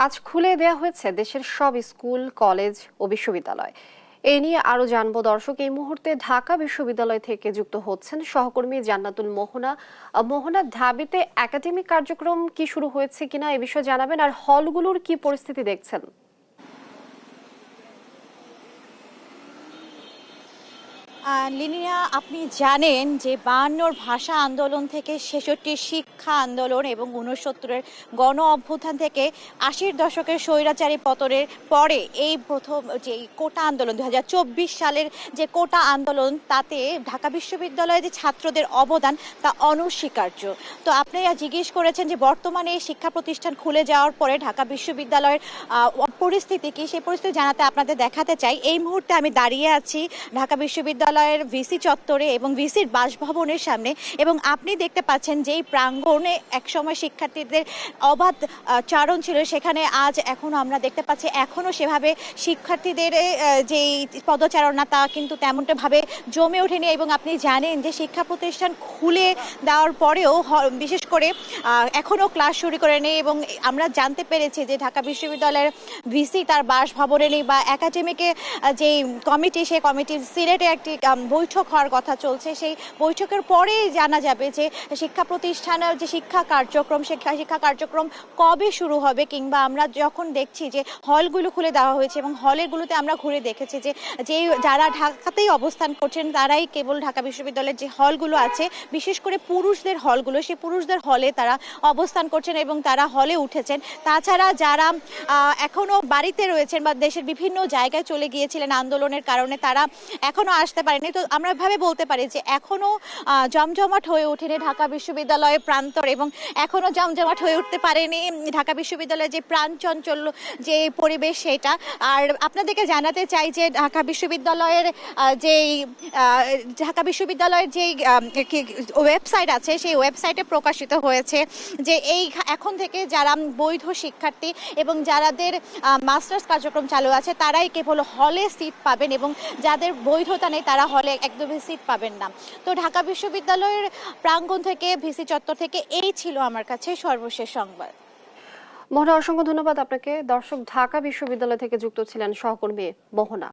আজ খুলে দেয়া হয়েছে দেশের সব স্কুল, কলেজ ও বিশ্ববিদ্যালয়। এ নিয়ে আরো জানবো দর্শক। এই মুহূর্তে ঢাকা বিশ্ববিদ্যালয় থেকে যুক্ত হচ্ছেন সহকর্মী জান্নাতুল মোহনা। মোহনা, ঢাবিতে একাডেমিক কার্যক্রম কি শুরু হয়েছে কিনা এ বিষয়ে জানাবেন, আর হলগুলোর কি পরিস্থিতি দেখছেন? লিনিয়া, আপনি জানেন যে 52-র ভাষা আন্দোলন থেকে 66-র শিক্ষা আন্দোলন এবং 69-এর গণ অভ্যুত্থান থেকে 80-র দশকের স্বৈরাচারী পতনের পরে এই প্রথম যে কোটা আন্দোলন 2024 সালের যে কোটা আন্দোলন, তাতে ঢাকা বিশ্ববিদ্যালয়ে যে ছাত্রদের অবদান তা অনস্বীকার্য। তো আপনারা জিজ্ঞেস করেছেন যে বর্তমানে এই শিক্ষা প্রতিষ্ঠান খুলে যাওয়ার পরে ঢাকা বিশ্ববিদ্যালয়ের পরিস্থিতি কি, সেই পরিস্থিতি জানাতে আপনাদের দেখাতে চাই। এই মুহূর্তে আমি দাঁড়িয়ে আছি ঢাকা বিশ্ববিদ্যালয়ের ভিসি চত্বরে এবং ভিসির বাসভবনের সামনে, এবং আপনি দেখতে পাচ্ছেন যে এই প্রাঙ্গণে একসময় শিক্ষার্থীদের অবাধ চারণ ছিল, সেখানে আজ এখনো আমরা দেখতে পাচ্ছি এখনো সেভাবে শিক্ষার্থীদের যেই পদচারণা তা কিন্তু তেমনটা ভাবে জমে ওঠেনি। এবং আপনি জানেন যে শিক্ষা প্রতিষ্ঠান খুলে দেওয়ার পরেও বিশেষ করে এখনো ক্লাস শুরু করে নেই, এবং আমরা জানতে পেরেছি যে ঢাকা বিশ্ববিদ্যালয়ের ভিসি তার বাসভবনে নেই, বা একাডেমিকে যেই কমিটি, সেই কমিটির সিলেটে একটি বৈঠক হওয়ার কথা চলছে। সেই বৈঠকের পরেই জানা যাবে যে শিক্ষা প্রতিষ্ঠানের যে শিক্ষা কার্যক্রম কবে শুরু হবে, কিংবা আমরা যখন দেখছি যে হলগুলো খুলে দেওয়া হয়েছে এবং হলগুলোতে আমরা ঘুরে দেখেছি যে যারা ঢাকাতেই অবস্থান করছেন তারাই কেবল ঢাকা বিশ্ববিদ্যালয়ের যে হলগুলো আছে, বিশেষ করে পুরুষদের হলগুলো, সেই পুরুষদের হলে তারা অবস্থান করছেন এবং তারা হলে উঠেছেন। তাছাড়া যারা এখনো বাড়িতে রয়েছেন বা দেশের বিভিন্ন জায়গায় চলে গিয়েছিলেন আন্দোলনের কারণে, তারা এখনো আসতে পারেনি। তো আমরা ভাবে বলতে পারি যে এখনো জমজমাট হয়ে ওঠেনি ঢাকা বিশ্ববিদ্যালয়ের প্রান্তর, এবং এখনো জমজমাট হয়ে উঠতে পারেনি ঢাকা বিশ্ববিদ্যালয়ের যে প্রাণচঞ্চল যে পরিবেশ সেটা। আর আপনাদেরকে জানাতে চাই যে ঢাকা বিশ্ববিদ্যালয়ের যেই ওয়েবসাইট আছে, সেই ওয়েবসাইটে প্রকাশিত হয়েছে যে এখন থেকে যারা বৈধ শিক্ষার্থী এবং যাদের মাস্টার্স কার্যক্রম চালু আছে তারাই কেবল হলে সিট পাবেন, এবং যাদের বৈধতা নেই তারা হলে একদমই সিট পাবেন না। তো ঢাকা বিশ্ববিদ্যালয়ের প্রাঙ্গণ থেকে, ভিসি চত্বর থেকে এই ছিল আমার কাছে সর্বশেষ সংবাদ। মোহনা, অসংখ্য ধন্যবাদ আপনাকে। দর্শক, ঢাকা বিশ্ববিদ্যালয় থেকে যুক্ত ছিলেন সহকর্মী মোহনা।